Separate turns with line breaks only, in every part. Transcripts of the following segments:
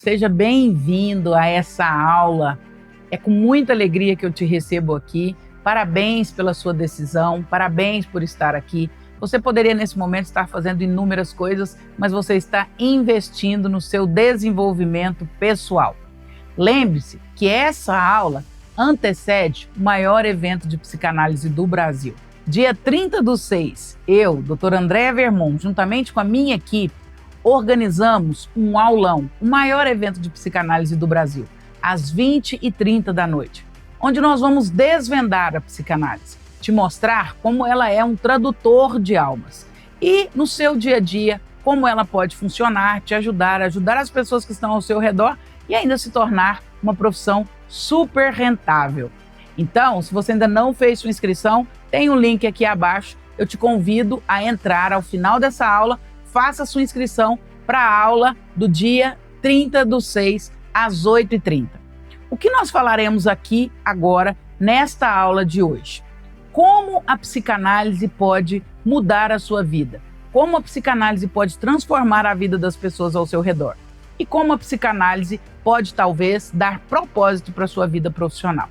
Seja bem-vindo a essa aula. É com muita alegria que eu te recebo aqui. Parabéns pela sua decisão, parabéns por estar aqui. Você poderia nesse momento estar fazendo inúmeras coisas, mas você está investindo no seu desenvolvimento pessoal. Lembre-se que essa aula antecede o maior evento de psicanálise do Brasil. Dia 30/6, eu, Dr. Andréa Vermont, juntamente com a minha equipe, organizamos um aulão, o maior evento de psicanálise do Brasil, às 20h30 da noite, onde nós vamos desvendar a psicanálise, te mostrar como ela é um tradutor de almas e, no seu dia a dia, como ela pode funcionar, te ajudar as pessoas que estão ao seu redor e ainda se tornar uma profissão super rentável. Então, se você ainda não fez sua inscrição, tem um link aqui abaixo. Eu te convido a entrar ao final dessa aula. Faça sua inscrição para a aula do dia 30/6, às 8h30. O que nós falaremos aqui agora, nesta aula de hoje? Como a psicanálise pode mudar a sua vida? Como a psicanálise pode transformar a vida das pessoas ao seu redor? E como a psicanálise pode, talvez, dar propósito para a sua vida profissional?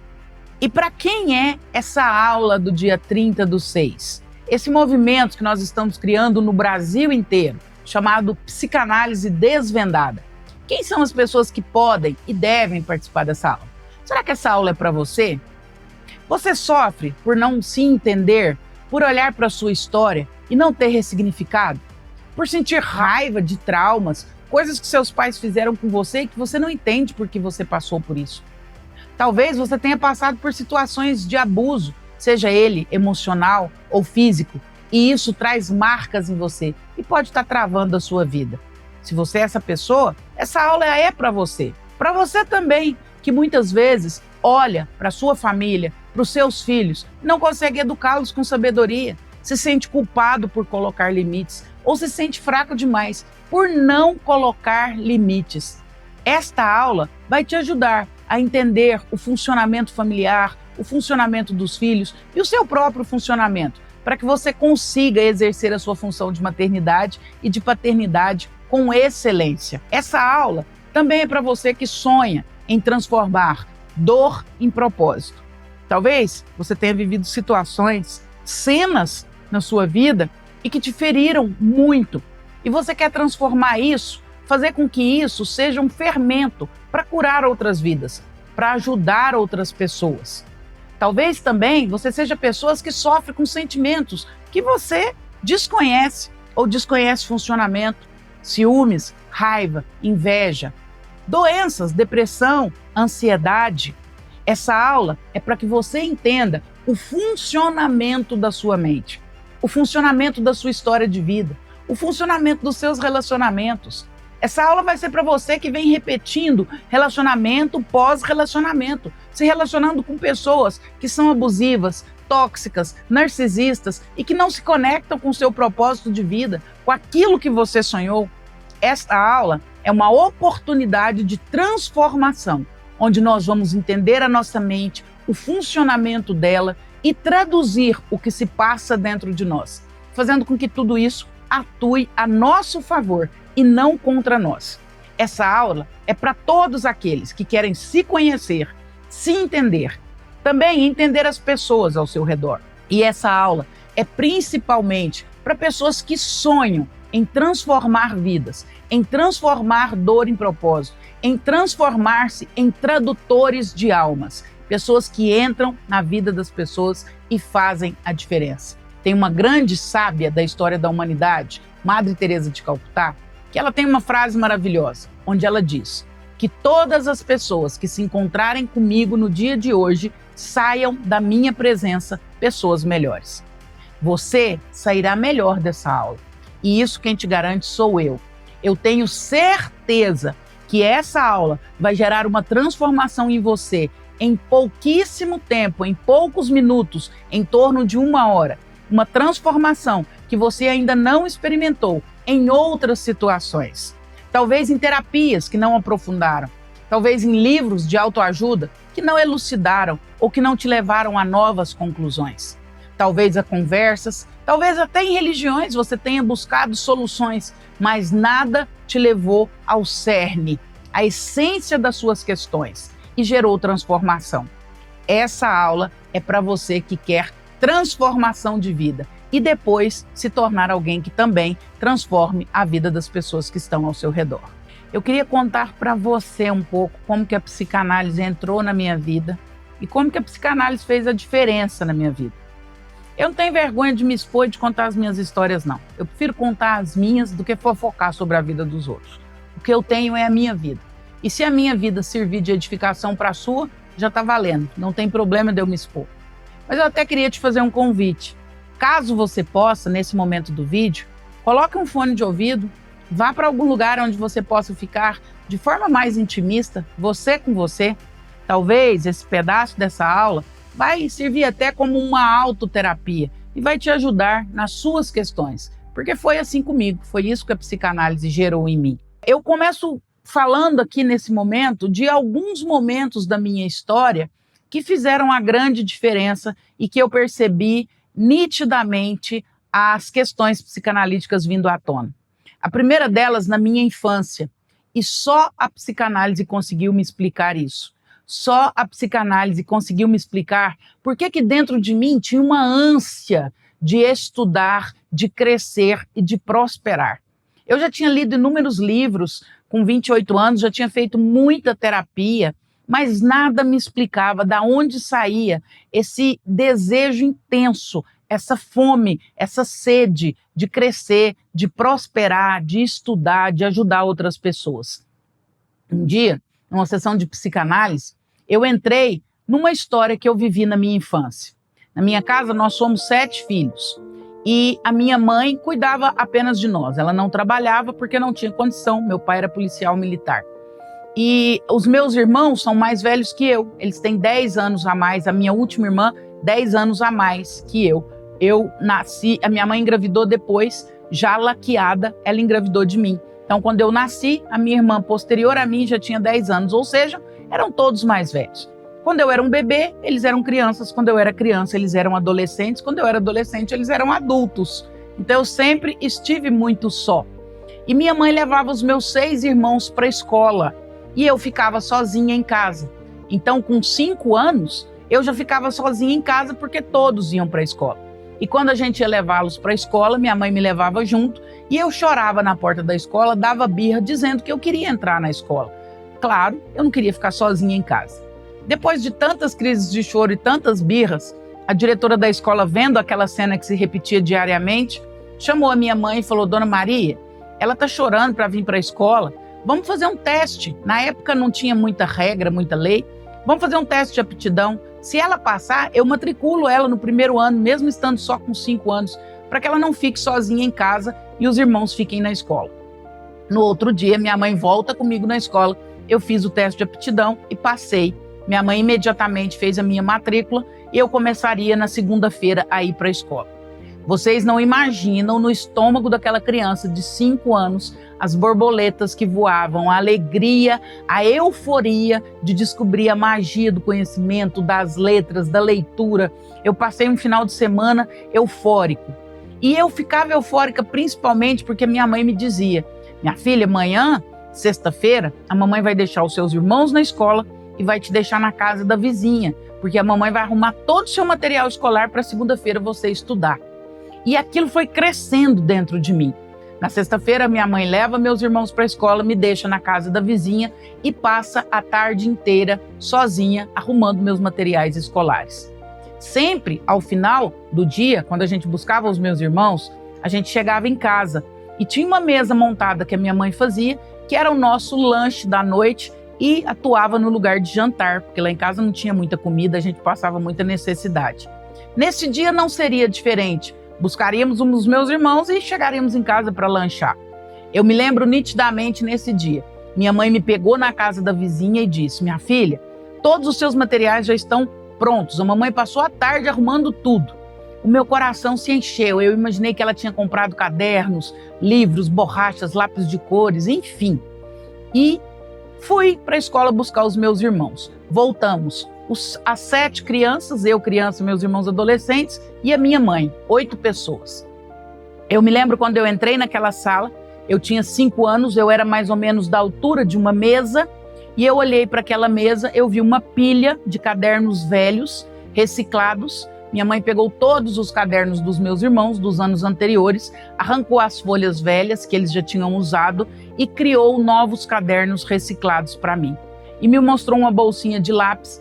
E para quem é essa aula do dia 30/6? Esse movimento que nós estamos criando no Brasil inteiro, chamado Psicanálise Desvendada. Quem são as pessoas que podem e devem participar dessa aula? Será que essa aula é para você? Você sofre por não se entender, por olhar para a sua história e não ter ressignificado? Por sentir raiva de traumas, coisas que seus pais fizeram com você e que você não entende porque você passou por isso? Talvez você tenha passado por situações de abuso, seja ele emocional ou físico, e isso traz marcas em você e pode estar travando a sua vida. Se você é essa pessoa, essa aula é para você. Para você também, que muitas vezes olha para a sua família, para os seus filhos, não consegue educá-los com sabedoria, se sente culpado por colocar limites ou se sente fraco demais por não colocar limites. Esta aula vai te ajudar a entender o funcionamento familiar, o funcionamento dos filhos e o seu próprio funcionamento, para que você consiga exercer a sua função de maternidade e de paternidade com excelência. Essa aula também é para você que sonha em transformar dor em propósito. Talvez você tenha vivido situações, cenas na sua vida e que te feriram muito. E você quer transformar isso, fazer com que isso seja um fermento para curar outras vidas, para ajudar outras pessoas. Talvez também você seja pessoas que sofrem com sentimentos que você desconhece ou desconhece funcionamento, ciúmes, raiva, inveja, doenças, depressão, ansiedade. Essa aula é para que você entenda o funcionamento da sua mente, o funcionamento da sua história de vida, o funcionamento dos seus relacionamentos. Essa aula vai ser para você que vem repetindo relacionamento pós-relacionamento, se relacionando com pessoas que são abusivas, tóxicas, narcisistas e que não se conectam com o seu propósito de vida, com aquilo que você sonhou. Esta aula é uma oportunidade de transformação, onde nós vamos entender a nossa mente, o funcionamento dela e traduzir o que se passa dentro de nós, fazendo com que tudo isso atue a nosso favor e não contra nós. Essa aula é para todos aqueles que querem se conhecer, se entender, também entender as pessoas ao seu redor. E essa aula é principalmente para pessoas que sonham em transformar vidas, em transformar dor em propósito, em transformar-se em tradutores de almas, pessoas que entram na vida das pessoas e fazem a diferença. Tem uma grande sábia da história da humanidade, Madre Teresa de Calcutá, que ela tem uma frase maravilhosa, onde ela diz que todas as pessoas que se encontrarem comigo no dia de hoje saiam da minha presença pessoas melhores. Você sairá melhor dessa aula. E isso quem te garante sou eu. Eu tenho certeza que essa aula vai gerar uma transformação em você em pouquíssimo tempo, em poucos minutos, em torno de 1 hora. Uma transformação que você ainda não experimentou em outras situações. Talvez em terapias que não aprofundaram, talvez em livros de autoajuda que não elucidaram ou que não te levaram a novas conclusões. Talvez a conversas, talvez até em religiões você tenha buscado soluções, mas nada te levou ao cerne, a essência das suas questões e gerou transformação. Essa aula é para você que quer transformação de vida e depois se tornar alguém que também transforme a vida das pessoas que estão ao seu redor. Eu queria contar para você um pouco como que a psicanálise entrou na minha vida e como que a psicanálise fez a diferença na minha vida. Eu não tenho vergonha de me expor e de contar as minhas histórias, não. Eu prefiro contar as minhas do que fofocar sobre a vida dos outros. O que eu tenho é a minha vida. E se a minha vida servir de edificação para a sua, já está valendo. Não tem problema de eu me expor. Mas eu até queria te fazer um convite. Caso você possa, nesse momento do vídeo, coloque um fone de ouvido, vá para algum lugar onde você possa ficar de forma mais intimista, você com você. Talvez esse pedaço dessa aula vai servir até como uma autoterapia e vai te ajudar nas suas questões, porque foi assim comigo, foi isso que a psicanálise gerou em mim. Eu começo falando aqui nesse momento de alguns momentos da minha história que fizeram a grande diferença e que eu percebi nitidamente as questões psicanalíticas vindo à tona. A primeira delas na minha infância, e só a psicanálise conseguiu me explicar isso. Só a psicanálise conseguiu me explicar por que dentro de mim tinha uma ânsia de estudar, de crescer e de prosperar. Eu já tinha lido inúmeros livros, com 28 anos, já tinha feito muita terapia, mas nada me explicava de onde saía esse desejo intenso, essa fome, essa sede de crescer, de prosperar, de estudar, de ajudar outras pessoas. Um dia, numa sessão de psicanálise, eu entrei numa história que eu vivi na minha infância. Na minha casa, nós somos 7 filhos. E a minha mãe cuidava apenas de nós. Ela não trabalhava porque não tinha condição. Meu pai era policial militar. E os meus irmãos são mais velhos que eu. Eles têm 10 anos a mais. A minha última irmã, 10 anos a mais que eu. Eu nasci, a minha mãe engravidou depois, já laqueada, ela engravidou de mim. Então, quando eu nasci, a minha irmã posterior a mim já tinha 10 anos, ou seja, eram todos mais velhos. Quando eu era um bebê, eles eram crianças. Quando eu era criança, eles eram adolescentes. Quando eu era adolescente, eles eram adultos. Então, eu sempre estive muito só. E minha mãe levava os meus 6 irmãos para a escola. E eu ficava sozinha em casa. Então, com 5 anos, eu já ficava sozinha em casa porque todos iam para a escola. E quando a gente ia levá-los para a escola, minha mãe me levava junto. E eu chorava na porta da escola, dava birra, dizendo que eu queria entrar na escola. Claro, eu não queria ficar sozinha em casa. Depois de tantas crises de choro e tantas birras, a diretora da escola, vendo aquela cena que se repetia diariamente, chamou a minha mãe e falou: Dona Maria, ela está chorando para vir para a escola, vamos fazer um teste. Na época não tinha muita regra, muita lei. Vamos fazer um teste de aptidão. Se ela passar, eu matriculo ela no primeiro ano, mesmo estando só com 5 anos, para que ela não fique sozinha em casa e os irmãos fiquem na escola. No outro dia, minha mãe volta comigo na escola. Eu fiz o teste de aptidão e passei. Minha mãe imediatamente fez a minha matrícula e eu começaria na segunda-feira a ir para a escola. Vocês não imaginam no estômago daquela criança de 5 anos as borboletas que voavam, a alegria, a euforia de descobrir a magia do conhecimento, das letras, da leitura. Eu passei um final de semana eufórico. E eu ficava eufórica principalmente porque minha mãe me dizia: minha filha, amanhã, sexta-feira, a mamãe vai deixar os seus irmãos na escola e vai te deixar na casa da vizinha, porque a mamãe vai arrumar todo o seu material escolar para segunda-feira você estudar. E aquilo foi crescendo dentro de mim. Na sexta-feira, minha mãe leva meus irmãos para a escola, me deixa na casa da vizinha e passa a tarde inteira sozinha arrumando meus materiais escolares. Sempre, ao final do dia, quando a gente buscava os meus irmãos, a gente chegava em casa e tinha uma mesa montada que a minha mãe fazia, que era o nosso lanche da noite, e atuava no lugar de jantar, porque lá em casa não tinha muita comida, a gente passava muita necessidade. Nesse dia não seria diferente. Buscaríamos um dos meus irmãos e chegaríamos em casa para lanchar. Eu me lembro nitidamente nesse dia. Minha mãe me pegou na casa da vizinha e disse: minha filha, todos os seus materiais já estão prontos. A mamãe passou a tarde arrumando tudo. O meu coração se encheu. Eu imaginei que ela tinha comprado cadernos, livros, borrachas, lápis de cores, enfim. E fui para a escola buscar os meus irmãos. Voltamos. As 7 crianças, eu criança, meus irmãos adolescentes e a minha mãe, 8 pessoas. Eu me lembro quando eu entrei naquela sala Eu tinha 5 anos, eu era mais ou menos da altura de uma mesa, e eu olhei para aquela mesa, eu vi uma pilha de cadernos velhos, reciclados. Minha mãe pegou todos os cadernos dos meus irmãos dos anos anteriores, arrancou as folhas velhas que eles já tinham usado e criou novos cadernos reciclados para mim. E me mostrou uma bolsinha de lápis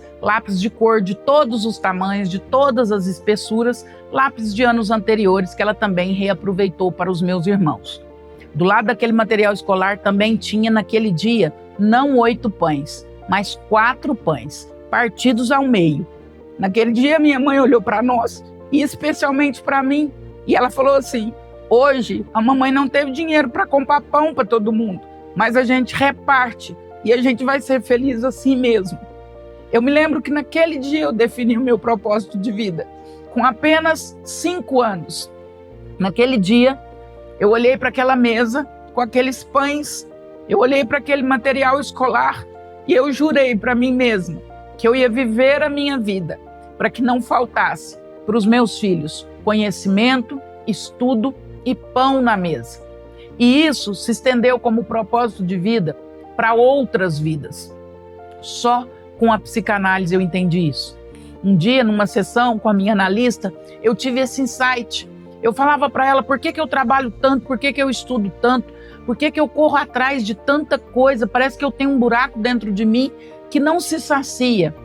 de cor de todos os tamanhos, de todas as espessuras, lápis de anos anteriores que ela também reaproveitou para os meus irmãos. Do lado daquele material escolar também tinha naquele dia não 8 pães, mas 4 pães, partidos ao meio. Naquele dia minha mãe olhou para nós, e especialmente para mim, e ela falou assim: hoje a mamãe não teve dinheiro para comprar pão para todo mundo, mas a gente reparte e a gente vai ser feliz assim mesmo. Eu me lembro que naquele dia eu defini o meu propósito de vida, com apenas 5 anos. Naquele dia eu olhei para aquela mesa com aqueles pães, eu olhei para aquele material escolar e eu jurei para mim mesma que eu ia viver a minha vida para que não faltasse para os meus filhos conhecimento, estudo e pão na mesa. E isso se estendeu como propósito de vida para outras vidas. Só com a psicanálise eu entendi isso. Um dia, numa sessão com a minha analista, eu tive esse insight. Eu falava para ela: por que eu trabalho tanto, por que eu estudo tanto, por que eu corro atrás de tanta coisa, parece que eu tenho um buraco dentro de mim que não se sacia.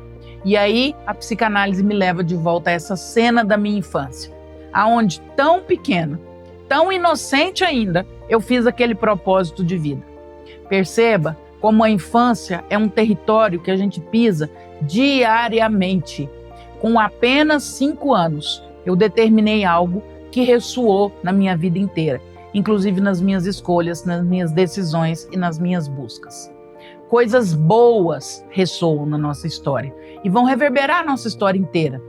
E aí a psicanálise me leva de volta a essa cena da minha infância, aonde tão pequena, tão inocente ainda, eu fiz aquele propósito de vida. Perceba como a infância é um território que a gente pisa diariamente. Com apenas 5 anos, eu determinei algo que ressoou na minha vida inteira, inclusive nas minhas escolhas, nas minhas decisões e nas minhas buscas. Coisas boas ressoam na nossa história e vão reverberar a nossa história inteira.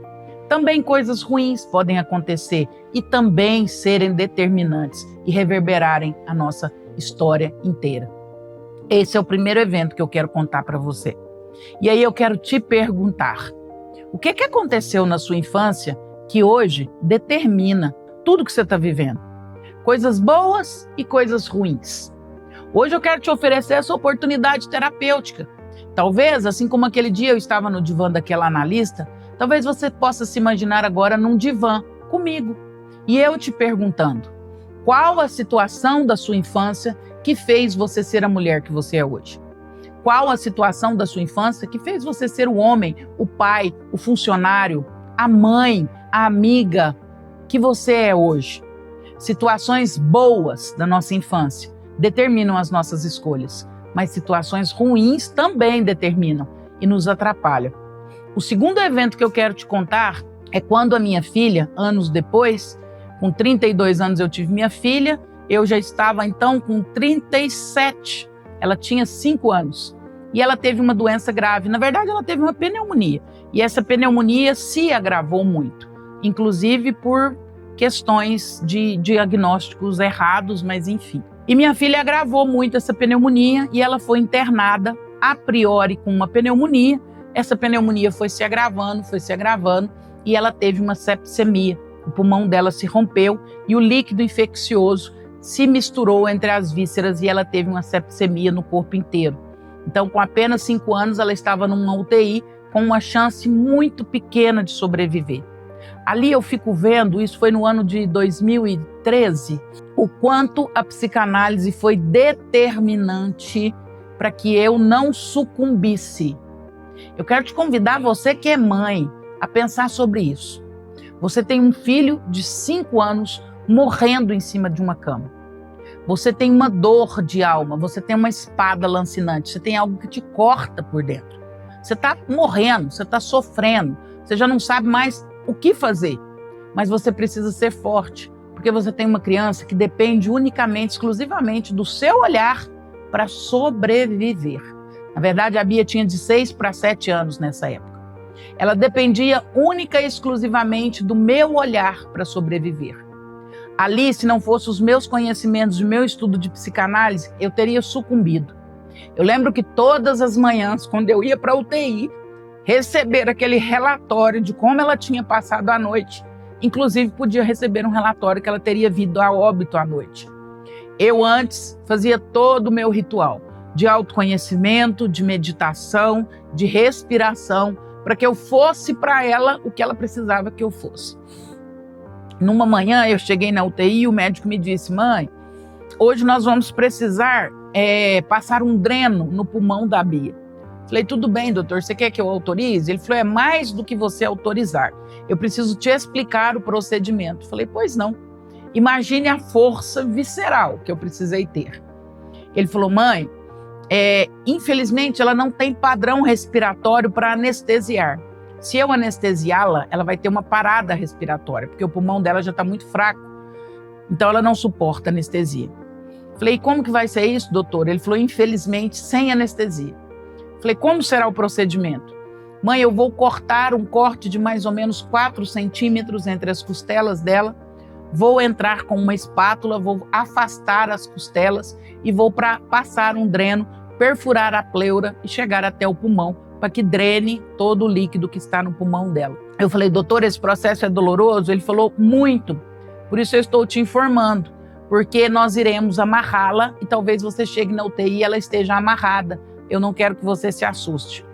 Também coisas ruins podem acontecer e também serem determinantes e reverberarem a nossa história inteira. Esse é o primeiro evento que eu quero contar para você. E aí eu quero te perguntar: o que aconteceu na sua infância que hoje determina tudo que você está vivendo? Coisas boas e coisas ruins. Hoje eu quero te oferecer essa oportunidade terapêutica. Talvez, assim como aquele dia eu estava no divã daquela analista, talvez você possa se imaginar agora num divã comigo. E eu te perguntando: qual a situação da sua infância que fez você ser a mulher que você é hoje? Qual a situação da sua infância que fez você ser o homem, o pai, o funcionário, a mãe, a amiga que você é hoje? Situações boas da nossa infância determinam as nossas escolhas, mas situações ruins também determinam e nos atrapalham. O segundo evento que eu quero te contar é quando a minha filha, anos depois, com 32 anos eu tive minha filha, eu já estava então com 37, ela tinha 5 anos e ela teve uma doença grave. Na verdade, ela teve uma pneumonia e essa pneumonia se agravou muito, inclusive por questões de diagnósticos errados, mas enfim. E minha filha agravou muito essa pneumonia e ela foi internada a priori com uma pneumonia. Essa pneumonia foi se agravando e ela teve uma sepsemia. O pulmão dela se rompeu e o líquido infeccioso se misturou entre as vísceras e ela teve uma sepsemia no corpo inteiro. Então, com apenas 5 anos, ela estava numa UTI com uma chance muito pequena de sobreviver. Ali eu fico vendo, isso foi no ano de 2013, o quanto a psicanálise foi determinante para que eu não sucumbisse. Eu quero te convidar, você que é mãe, a pensar sobre isso. Você tem um filho de 5 anos morrendo em cima de uma cama. Você tem uma dor de alma, você tem uma espada lancinante, você tem algo que te corta por dentro. Você está morrendo, você está sofrendo, você já não sabe mais o que fazer. Mas você precisa ser forte, porque você tem uma criança que depende unicamente, exclusivamente do seu olhar para sobreviver. Na verdade, a Bia tinha de 6 para 7 anos nessa época. Ela dependia única e exclusivamente do meu olhar para sobreviver. Ali, se não fossem os meus conhecimentos, o meu estudo de psicanálise, eu teria sucumbido. Eu lembro que todas as manhãs, quando eu ia para a UTI, receber aquele relatório de como ela tinha passado a noite, inclusive podia receber um relatório que ela teria vindo a óbito à noite. Eu antes fazia todo o meu ritual de autoconhecimento, de meditação, de respiração, para que eu fosse para ela o que ela precisava que eu fosse. Numa manhã eu cheguei na UTI e o médico me disse: mãe, hoje nós vamos precisar passar um dreno no pulmão da Bia. Falei: tudo bem, doutor, você quer que eu autorize? Ele falou: é mais do que você autorizar. Eu preciso te explicar o procedimento. Falei: pois não. Imagine a força visceral que eu precisei ter. Ele falou: mãe, infelizmente ela não tem padrão respiratório para anestesiar. Se eu anestesiá-la, ela vai ter uma parada respiratória, porque o pulmão dela já está muito fraco. Então ela não suporta anestesia. Falei: como que vai ser isso, doutor? Ele falou: infelizmente, sem anestesia. Falei: como será o procedimento? Mãe, eu vou cortar um corte de mais ou menos 4 centímetros entre as costelas dela, vou entrar com uma espátula, vou afastar as costelas e vou passar um dreno, perfurar a pleura e chegar até o pulmão, para que drene todo o líquido que está no pulmão dela. Eu falei: doutor, esse processo é doloroso? Ele falou: muito. Por isso eu estou te informando, porque nós iremos amarrá-la e talvez você chegue na UTI e ela esteja amarrada. Eu não quero que você se assuste.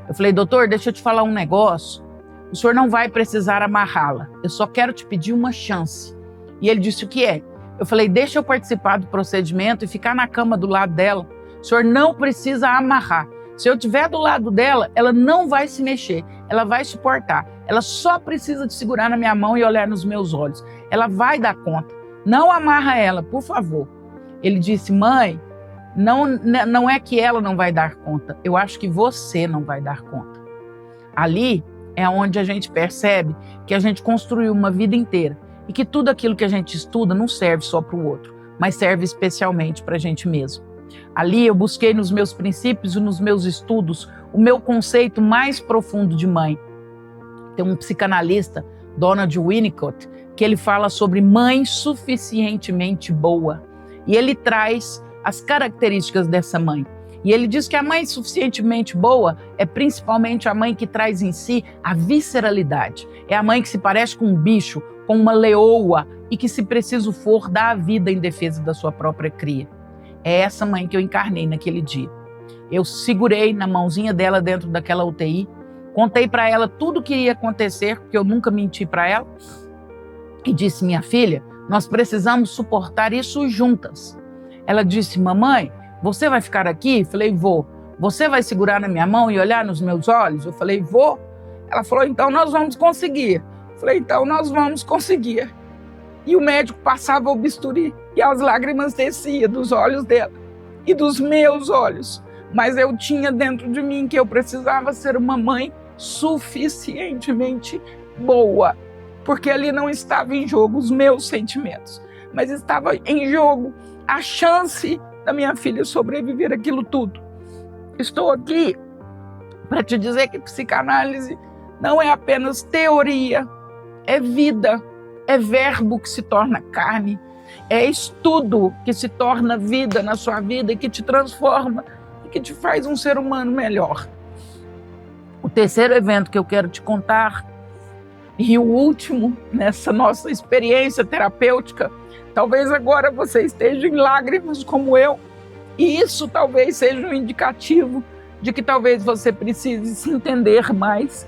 Eu falei: doutor, deixa eu te falar um negócio. O senhor não vai precisar amarrá-la. Eu só quero te pedir uma chance. E ele disse: o que é? Eu falei: deixa eu participar do procedimento e ficar na cama do lado dela. O senhor não precisa amarrar. Se eu estiver do lado dela, ela não vai se mexer. Ela vai suportar. Ela só precisa de segurar na minha mão e olhar nos meus olhos. Ela vai dar conta. Não amarra ela, por favor. Ele disse: mãe, não é que ela não vai dar conta. Eu acho que você não vai dar conta. Ali é onde a gente percebe que a gente construiu uma vida inteira e que tudo aquilo que a gente estuda não serve só para o outro, mas serve especialmente para a gente mesmo. Ali eu busquei nos meus princípios e nos meus estudos o meu conceito mais profundo de mãe. Tem um psicanalista, Donald Winnicott, que ele fala sobre mãe suficientemente boa. E ele traz as características dessa mãe. E ele diz que a mãe suficientemente boa é principalmente a mãe que traz em si a visceralidade. É a mãe que se parece com um bicho, com uma leoa, e que, se preciso for, dá a vida em defesa da sua própria cria. É essa mãe que eu encarnei naquele dia. Eu segurei na mãozinha dela dentro daquela UTI, contei para ela tudo o que ia acontecer, porque eu nunca menti para ela, e disse: minha filha, nós precisamos suportar isso juntas. Ela disse: mamãe, você vai ficar aqui? Eu falei: vou. Você vai segurar na minha mão e olhar nos meus olhos? Eu falei: vou. Ela falou: então nós vamos conseguir. Eu falei: então nós vamos conseguir. E o médico passava o bisturi e as lágrimas desciam dos olhos dela e dos meus olhos. Mas eu tinha dentro de mim que eu precisava ser uma mãe suficientemente boa, porque ali não estava em jogo os meus sentimentos, mas estava em jogo a chance da minha filha sobreviver aquilo tudo. Estou aqui para te dizer que psicanálise não é apenas teoria, é vida, é verbo que se torna carne, é estudo que se torna vida na sua vida e que te transforma e que te faz um ser humano melhor. O terceiro evento que eu quero te contar, e o último nessa nossa experiência terapêutica, talvez agora você esteja em lágrimas como eu, e isso talvez seja um indicativo de que talvez você precise se entender mais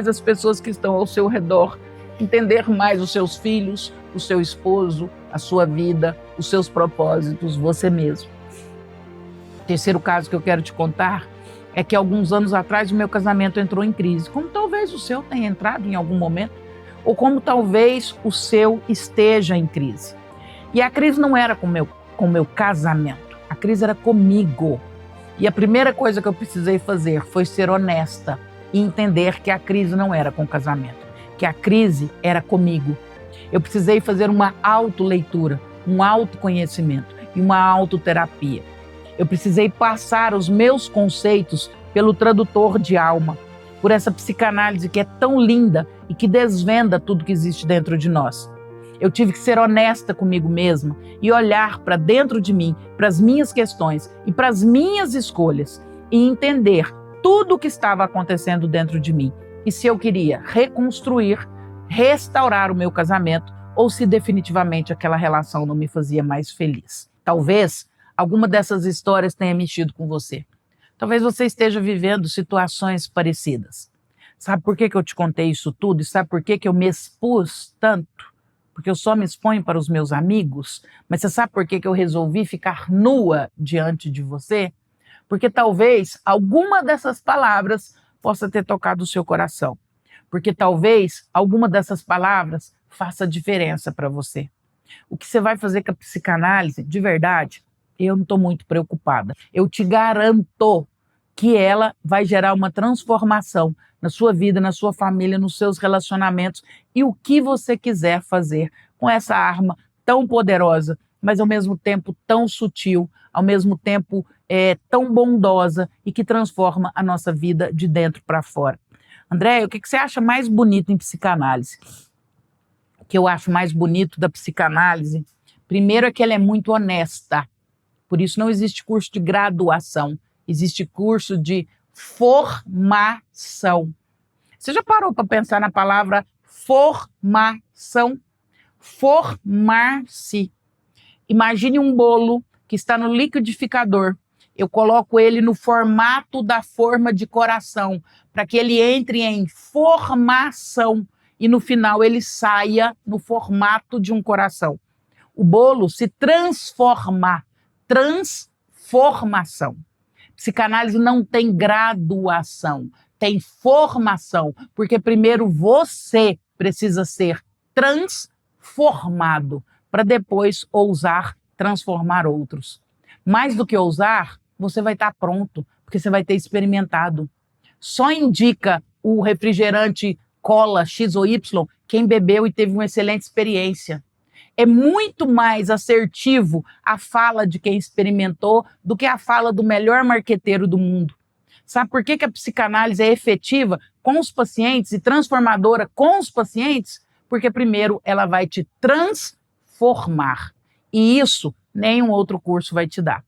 as pessoas que estão ao seu redor, entender mais os seus filhos, o seu esposo, a sua vida, os seus propósitos, você mesmo. O terceiro caso que eu quero te contar é que alguns anos atrás o meu casamento entrou em crise, como talvez o seu tenha entrado em algum momento, ou como talvez o seu esteja em crise. E a crise não era com o meu casamento, a crise era comigo. E a primeira coisa que eu precisei fazer foi ser honesta e entender que a crise não era com o casamento, que a crise era comigo. Eu precisei fazer uma autoleitura, um autoconhecimento e uma autoterapia. Eu precisei passar os meus conceitos pelo tradutor de alma, por essa psicanálise que é tão linda e que desvenda tudo que existe dentro de nós. Eu tive que ser honesta comigo mesma e olhar para dentro de mim, para as minhas questões e para as minhas escolhas e entender tudo o que estava acontecendo dentro de mim. E se eu queria reconstruir, restaurar o meu casamento, ou se definitivamente aquela relação não me fazia mais feliz. Talvez alguma dessas histórias tenha mexido com você. Talvez você esteja vivendo situações parecidas. Sabe por que eu te contei isso tudo? E sabe por que eu me expus tanto? Porque eu só me exponho para os meus amigos? Mas você sabe por que eu resolvi ficar nua diante de você? Porque talvez alguma dessas palavras possa ter tocado o seu coração. Porque talvez alguma dessas palavras faça diferença para você. O que você vai fazer com a psicanálise, de verdade, eu não estou muito preocupada. Eu te garanto que ela vai gerar uma transformação na sua vida, na sua família, nos seus relacionamentos e o que você quiser fazer com essa arma tão poderosa, mas ao mesmo tempo tão sutil, ao mesmo tempo tão bondosa e que transforma a nossa vida de dentro para fora. André, o que você acha mais bonito em psicanálise? O que eu acho mais bonito da psicanálise, primeiro é que ela é muito honesta. Por isso não existe curso de graduação, existe curso de formação. Você já parou para pensar na palavra formação? Formar-se. Imagine um bolo que está no liquidificador. Eu coloco ele no formato da forma de coração, para que ele entre em formação e no final ele saia no formato de um coração. O bolo se transforma. Transformação. Psicanálise não tem graduação, tem formação, porque primeiro você precisa ser transformado para depois ousar transformar outros. Mais do que ousar, você vai estar pronto, porque você vai ter experimentado. Só indica o refrigerante cola X ou Y quem bebeu e teve uma excelente experiência. É muito mais assertivo a fala de quem experimentou do que a fala do melhor marqueteiro do mundo. Sabe por que a psicanálise é efetiva com os pacientes e transformadora com os pacientes? Porque primeiro ela vai te transformar. E isso nenhum outro curso vai te dar.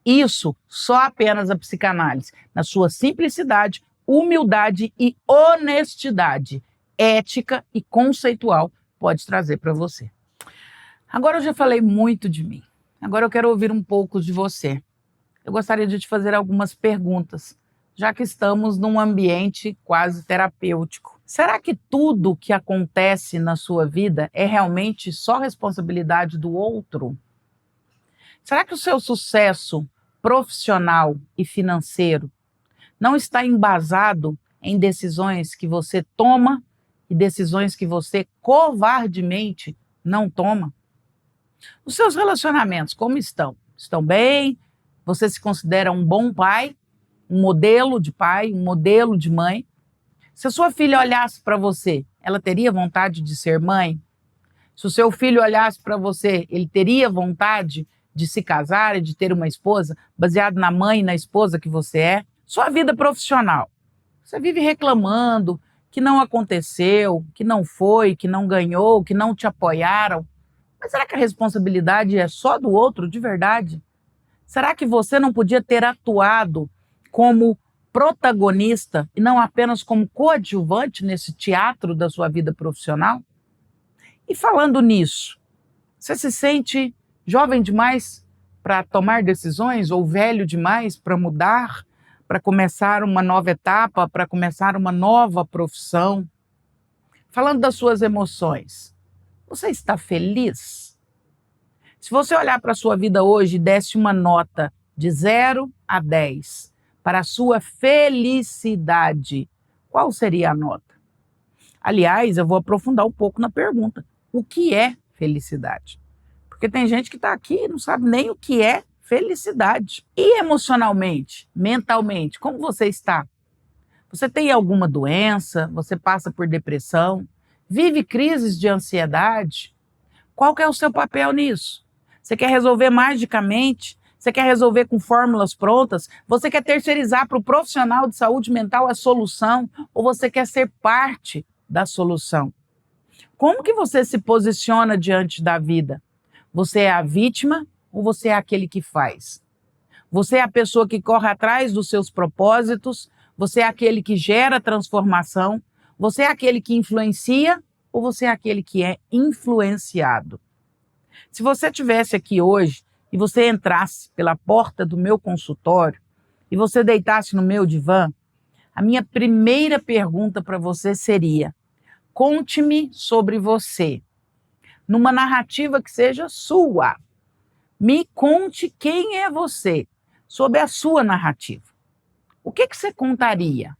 Isso só apenas a psicanálise, na sua simplicidade, humildade e honestidade, ética e conceitual, pode trazer para você. Agora eu já falei muito de mim. Agora eu quero ouvir um pouco de você. Eu gostaria de te fazer algumas perguntas, já que estamos num ambiente quase terapêutico. Será que tudo que acontece na sua vida é realmente só responsabilidade do outro? Será que o seu sucesso profissional e financeiro não está embasado em decisões que você toma e decisões que você covardemente não toma? Os seus relacionamentos, como estão? Estão bem? Você se considera um bom pai? Um modelo de pai? Um modelo de mãe? Se a sua filha olhasse para você, ela teria vontade de ser mãe? Se o seu filho olhasse para você, ele teria vontade de se casar e de ter uma esposa, baseado na mãe e na esposa que você é? Sua vida profissional. Você vive reclamando que não aconteceu, que não foi, que não ganhou, que não te apoiaram. Mas será que a responsabilidade é só do outro de verdade? Será que você não podia ter atuado como protagonista e não apenas como coadjuvante nesse teatro da sua vida profissional? E falando nisso, você se sente jovem demais para tomar decisões ou velho demais para mudar, para começar uma nova etapa, para começar uma nova profissão? Falando das suas emoções, você está feliz? Se você olhar para a sua vida hoje e desse uma nota de 0 a 10 para a sua felicidade, qual seria a nota? Aliás, eu vou aprofundar um pouco na pergunta. O que é felicidade? Porque tem gente que está aqui e não sabe nem o que é felicidade. E emocionalmente, mentalmente, como você está? Você tem alguma doença? Você passa por depressão? Vive crises de ansiedade? Qual que é o seu papel nisso? Você quer resolver magicamente? Você quer resolver com fórmulas prontas? Você quer terceirizar para o profissional de saúde mental a solução? Ou você quer ser parte da solução? Como que você se posiciona diante da vida? Você é a vítima ou você é aquele que faz? Você é a pessoa que corre atrás dos seus propósitos? Você é aquele que gera transformação? Você é aquele que influencia ou você é aquele que é influenciado? Se você estivesse aqui hoje e você entrasse pela porta do meu consultório e você deitasse no meu divã, a minha primeira pergunta para você seria: conte-me sobre você, numa narrativa que seja sua. Me conte quem é você, sobre a sua narrativa. O que você contaria?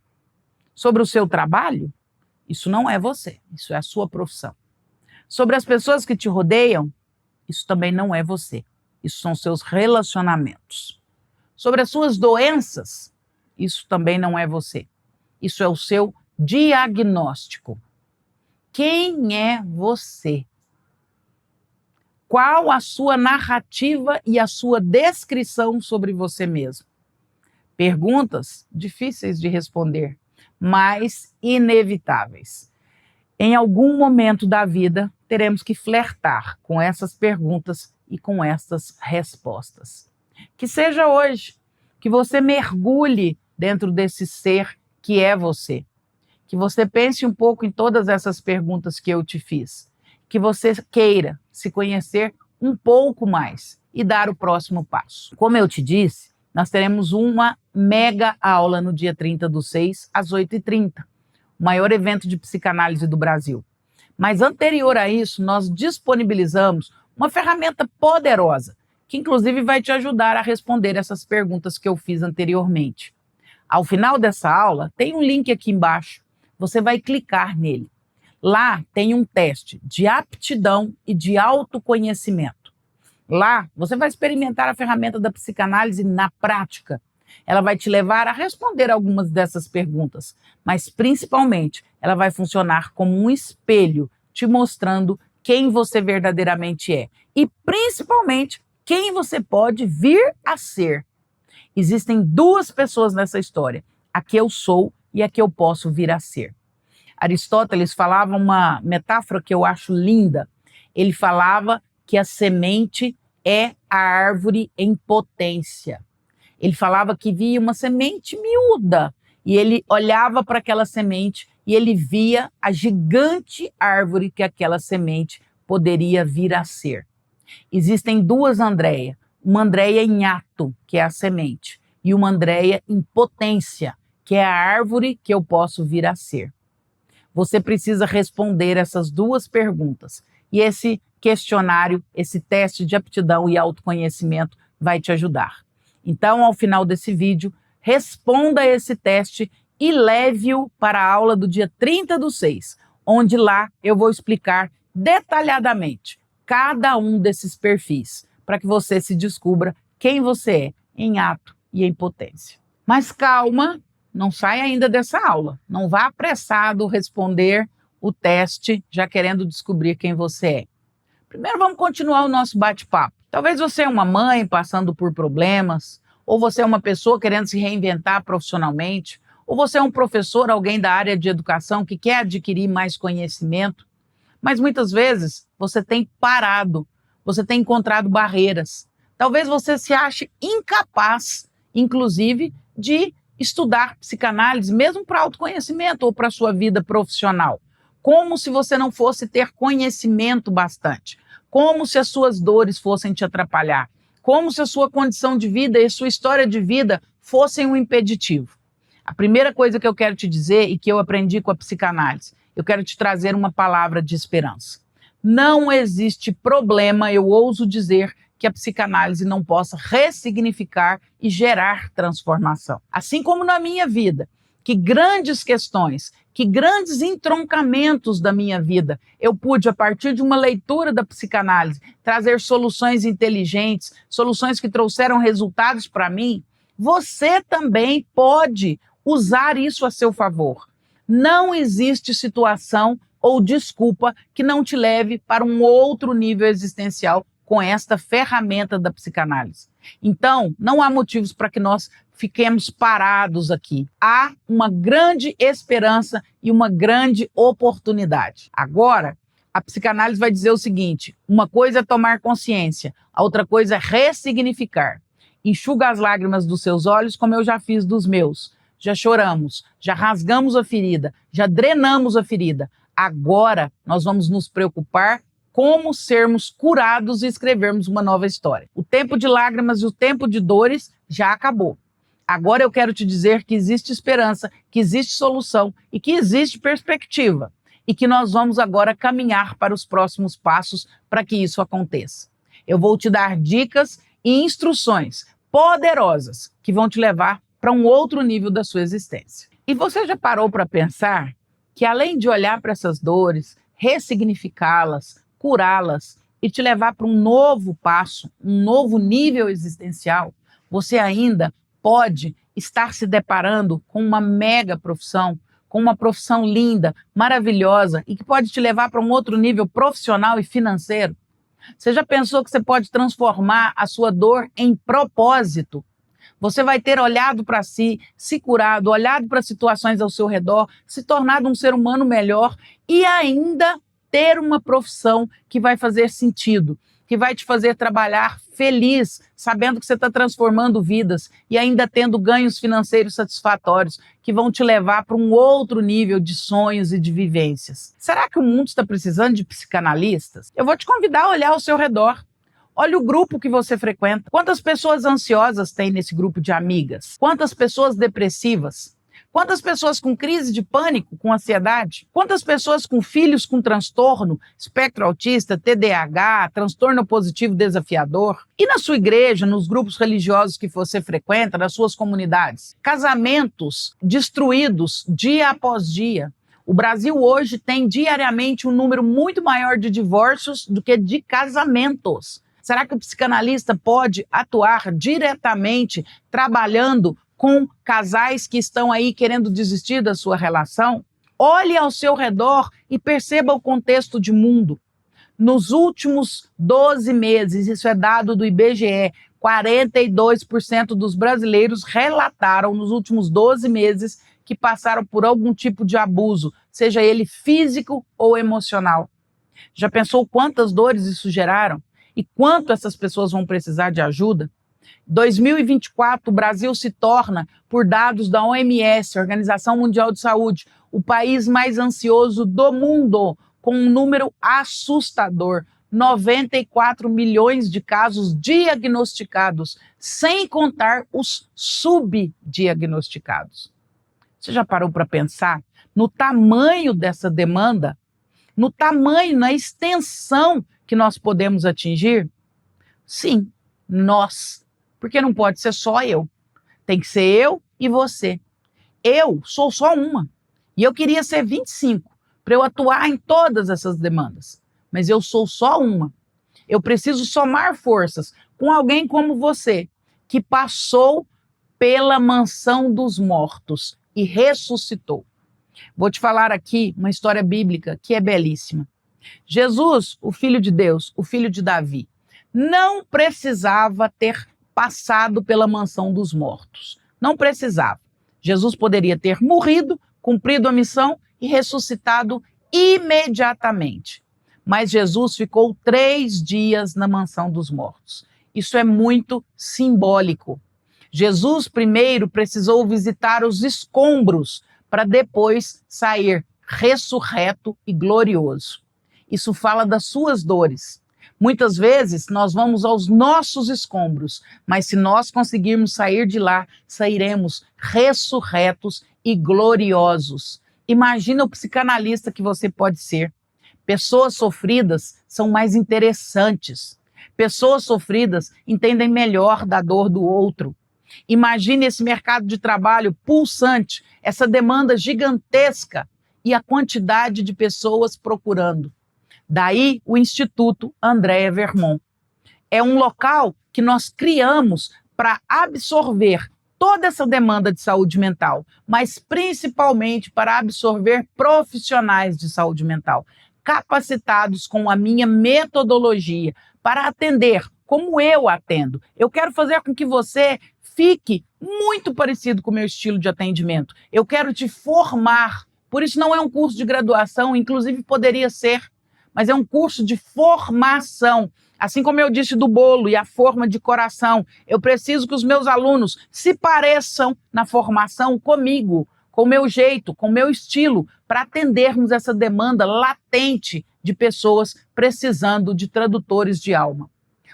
Sobre o seu trabalho? Isso não é você, isso é a sua profissão. Sobre as pessoas que te rodeiam? Isso também não é você, isso são seus relacionamentos. Sobre as suas doenças? Isso também não é você, isso é o seu diagnóstico. Quem é você? Qual a sua narrativa e a sua descrição sobre você mesmo? Perguntas difíceis de responder, mas inevitáveis. Em algum momento da vida, teremos que flertar com essas perguntas e com essas respostas. Que seja hoje, que você mergulhe dentro desse ser que é você. Que você pense um pouco em todas essas perguntas que eu te fiz. Que você queira se conhecer um pouco mais e dar o próximo passo. Como eu te disse, nós teremos uma mega aula no dia 30/6, às 8h30, o maior evento de psicanálise do Brasil. Mas anterior a isso, nós disponibilizamos uma ferramenta poderosa, que inclusive vai te ajudar a responder essas perguntas que eu fiz anteriormente. Ao final dessa aula, tem um link aqui embaixo, você vai clicar nele. Lá tem um teste de aptidão e de autoconhecimento. Lá você vai experimentar a ferramenta da psicanálise na prática. Ela vai te levar a responder algumas dessas perguntas, mas principalmente ela vai funcionar como um espelho, te mostrando quem você verdadeiramente é e principalmente quem você pode vir a ser. Existem duas pessoas nessa história, a que eu sou e a que eu posso vir a ser. Aristóteles falava uma metáfora que eu acho linda. Ele falava que a semente é a árvore em potência. Ele falava que via uma semente miúda e ele olhava para aquela semente e ele via a gigante árvore que aquela semente poderia vir a ser. Existem duas Andréia, uma Andréia em ato, que é a semente, e uma Andréia em potência, que é a árvore que eu posso vir a ser. Você precisa responder essas duas perguntas. E esse questionário, esse teste de aptidão e autoconhecimento vai te ajudar. Então, ao final desse vídeo, responda esse teste e leve-o para a aula do dia 30/6, onde lá eu vou explicar detalhadamente cada um desses perfis, para que você se descubra quem você é em ato e em potência. Mas calma! Não sai ainda dessa aula. Não vá apressado responder o teste já querendo descobrir quem você é. Primeiro vamos continuar o nosso bate-papo. Talvez você é uma mãe passando por problemas, ou você é uma pessoa querendo se reinventar profissionalmente, ou você é um professor, alguém da área de educação que quer adquirir mais conhecimento. Mas muitas vezes você tem parado, você tem encontrado barreiras. Talvez você se ache incapaz, inclusive, de estudar psicanálise, mesmo para autoconhecimento ou para a sua vida profissional. Como se você não fosse ter conhecimento bastante. Como se as suas dores fossem te atrapalhar. Como se a sua condição de vida e a sua história de vida fossem um impeditivo. A primeira coisa que eu quero te dizer e que eu aprendi com a psicanálise, eu quero te trazer uma palavra de esperança. Não existe problema, eu ouso dizer, que a psicanálise não possa ressignificar e gerar transformação. Assim como na minha vida, que grandes questões, que grandes entroncamentos da minha vida eu pude, a partir de uma leitura da psicanálise, trazer soluções inteligentes, soluções que trouxeram resultados para mim, você também pode usar isso a seu favor. Não existe situação ou desculpa que não te leve para um outro nível existencial com esta ferramenta da psicanálise. Então, não há motivos para que nós fiquemos parados aqui. Há uma grande esperança e uma grande oportunidade. Agora, a psicanálise vai dizer o seguinte: uma coisa é tomar consciência, a outra coisa é ressignificar. Enxuga as lágrimas dos seus olhos, como eu já fiz dos meus. Já choramos, já rasgamos a ferida, já drenamos a ferida. Agora nós vamos nos preocupar como sermos curados e escrevermos uma nova história. O tempo de lágrimas e o tempo de dores já acabou. Agora eu quero te dizer que existe esperança, que existe solução e que existe perspectiva. E que nós vamos agora caminhar para os próximos passos para que isso aconteça. Eu vou te dar dicas e instruções poderosas que vão te levar para um outro nível da sua existência. E você já parou para pensar que além de olhar para essas dores, ressignificá-las, curá-las e te levar para um novo passo, um novo nível existencial, você ainda pode estar se deparando com uma mega profissão, com uma profissão linda, maravilhosa e que pode te levar para um outro nível profissional e financeiro? Você já pensou que você pode transformar a sua dor em propósito? Você vai ter olhado para si, se curado, olhado para situações ao seu redor, se tornado um ser humano melhor e ainda ter uma profissão que vai fazer sentido, que vai te fazer trabalhar feliz, sabendo que você está transformando vidas e ainda tendo ganhos financeiros satisfatórios que vão te levar para um outro nível de sonhos e de vivências. Será que o mundo está precisando de psicanalistas? Eu vou te convidar a olhar ao seu redor. Olha o grupo que você frequenta. Quantas pessoas ansiosas tem nesse grupo de amigas? Quantas pessoas depressivas? Quantas pessoas com crise de pânico, com ansiedade? Quantas pessoas com filhos com transtorno, espectro autista, TDAH, transtorno positivo desafiador? E na sua igreja, nos grupos religiosos que você frequenta, nas suas comunidades? Casamentos destruídos dia após dia. O Brasil hoje tem diariamente um número muito maior de divórcios do que de casamentos. Será que o psicanalista pode atuar diretamente trabalhando com casais que estão aí querendo desistir da sua relação? Olhe ao seu redor e perceba o contexto de mundo. Nos últimos 12 meses, isso é dado do IBGE, 42% dos brasileiros relataram nos últimos 12 meses que passaram por algum tipo de abuso, seja ele físico ou emocional. Já pensou quantas dores isso geraram? E quanto essas pessoas vão precisar de ajuda? 2024, o Brasil se torna, por dados da OMS, Organização Mundial de Saúde, o país mais ansioso do mundo, com um número assustador, 94 milhões de casos diagnosticados, sem contar os subdiagnosticados. Você já parou para pensar no tamanho dessa demanda? No tamanho, na extensão que nós podemos atingir? Sim, nós. Porque não pode ser só eu. Tem que ser eu e você. Eu sou só uma. E eu queria ser 25 para eu atuar em todas essas demandas. Mas eu sou só uma. Eu preciso somar forças com alguém como você, que passou pela mansão dos mortos e ressuscitou. Vou te falar aqui uma história bíblica que é belíssima. Jesus, o Filho de Deus, o filho de Davi, não precisava ter passado pela mansão dos mortos. Não precisava. Jesus poderia ter morrido, cumprido a missão e ressuscitado imediatamente. Mas Jesus ficou 3 dias na mansão dos mortos. Isso é muito simbólico. Jesus primeiro precisou visitar os escombros para depois sair ressurreto e glorioso. Isso fala das suas dores. Muitas vezes nós vamos aos nossos escombros, mas se nós conseguirmos sair de lá, sairemos ressurretos e gloriosos. Imagina o psicanalista que você pode ser. Pessoas sofridas são mais interessantes. Pessoas sofridas entendem melhor da dor do outro. Imagine esse mercado de trabalho pulsante, essa demanda gigantesca e a quantidade de pessoas procurando. Daí o Instituto Andrea Vermont. É um local que nós criamos para absorver toda essa demanda de saúde mental, mas principalmente para absorver profissionais de saúde mental, capacitados com a minha metodologia para atender como eu atendo. Eu quero fazer com que você fique muito parecido com o meu estilo de atendimento. Eu quero te formar. Por isso não é um curso de graduação, inclusive poderia ser, mas é um curso de formação. Assim como eu disse do bolo e a forma de coração, eu preciso que os meus alunos se pareçam na formação comigo, com o meu jeito, com o meu estilo, para atendermos essa demanda latente de pessoas precisando de tradutores de alma.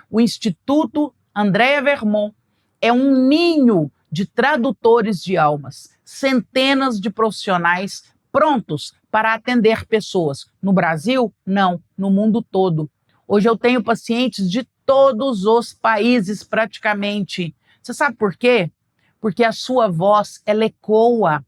O Instituto Andrea Vermont é um ninho de tradutores de almas, centenas de profissionais prontos para atender pessoas. No Brasil? Não, no mundo todo. Hoje eu tenho pacientes de todos os países praticamente. Você sabe por quê? Porque a sua voz, ela ecoa.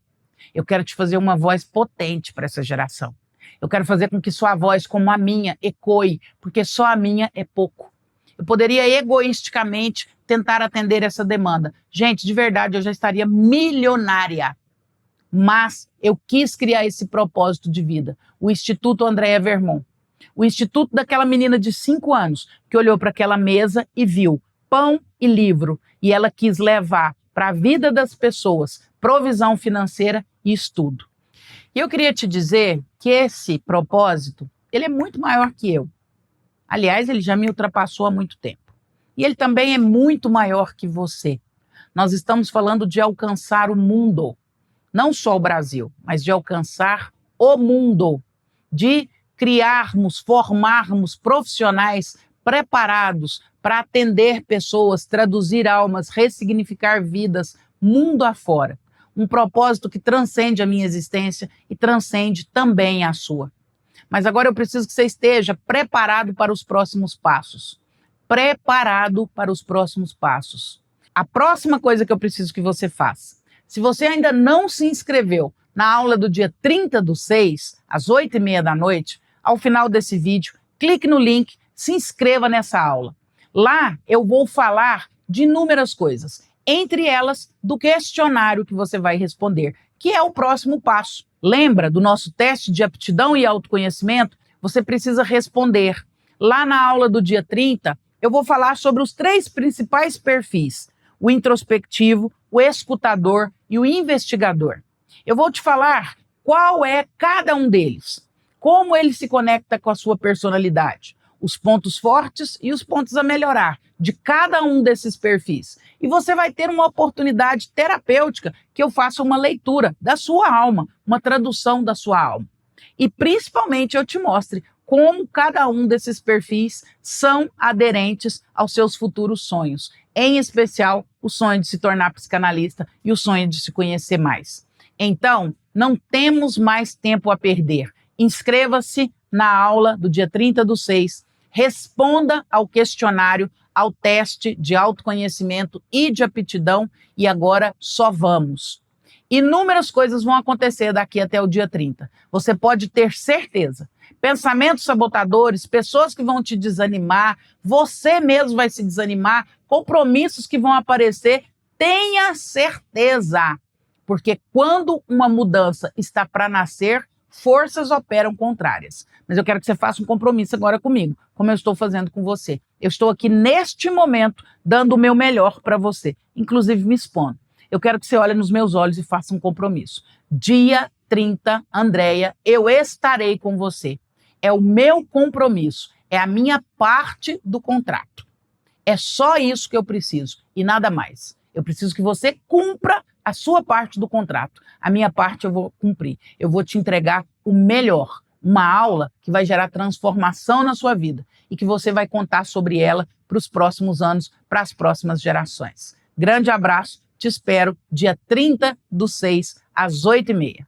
Eu quero te fazer uma voz potente para essa geração. Eu quero fazer com que sua voz, como a minha, ecoe, porque só a minha é pouco. Eu poderia egoisticamente tentar atender essa demanda. Gente, de verdade, eu já estaria milionária. Mas eu quis criar esse propósito de vida, o Instituto Andrea Vermont. O instituto daquela menina de 5 anos que olhou para aquela mesa e viu pão e livro. E ela quis levar para a vida das pessoas provisão financeira e estudo. E eu queria te dizer que esse propósito, ele é muito maior que eu. Aliás, ele já me ultrapassou há muito tempo. E ele também é muito maior que você. Nós estamos falando de alcançar o mundo. Não só o Brasil, mas de alcançar o mundo. De criarmos, formarmos profissionais preparados para atender pessoas, traduzir almas, ressignificar vidas, mundo afora. Um propósito que transcende a minha existência e transcende também a sua. Mas agora eu preciso que você esteja preparado para os próximos passos. Preparado para os próximos passos. A próxima coisa que eu preciso que você faça, se você ainda não se inscreveu na aula do dia 30/6, às 8h30 da noite, ao final desse vídeo, clique no link, se inscreva nessa aula. Lá eu vou falar de inúmeras coisas, entre elas do questionário que você vai responder, que é o próximo passo. Lembra do nosso teste de aptidão e autoconhecimento? Você precisa responder. Lá na aula do dia 30, eu vou falar sobre os 3 principais perfis: o introspectivo, o escutador e o investigador. Eu vou te falar qual é cada um deles, como ele se conecta com a sua personalidade, os pontos fortes e os pontos a melhorar de cada um desses perfis. E você vai ter uma oportunidade terapêutica que eu faça uma leitura da sua alma, uma tradução da sua alma. E principalmente eu te mostre como cada um desses perfis são aderentes aos seus futuros sonhos, em especial o sonho de se tornar psicanalista e o sonho de se conhecer mais. Então, não temos mais tempo a perder. Inscreva-se na aula do dia 30/6, responda ao questionário, ao teste de autoconhecimento e de aptidão e agora só vamos. Inúmeras coisas vão acontecer daqui até o dia 30. Você pode ter certeza. Pensamentos sabotadores, pessoas que vão te desanimar, você mesmo vai se desanimar, compromissos que vão aparecer, tenha certeza. Porque quando uma mudança está para nascer, forças operam contrárias. Mas eu quero que você faça um compromisso agora comigo, como eu estou fazendo com você. Eu estou aqui neste momento dando o meu melhor para você, inclusive me expondo. Eu quero que você olhe nos meus olhos e faça um compromisso. Dia 30, Andrea, eu estarei com você. É o meu compromisso, é a minha parte do contrato. É só isso que eu preciso e nada mais. Eu preciso que você cumpra a sua parte do contrato. A minha parte eu vou cumprir. Eu vou te entregar o melhor. Uma aula que vai gerar transformação na sua vida e que você vai contar sobre ela para os próximos anos, para as próximas gerações. Grande abraço, te espero dia 30/6, às 8h30.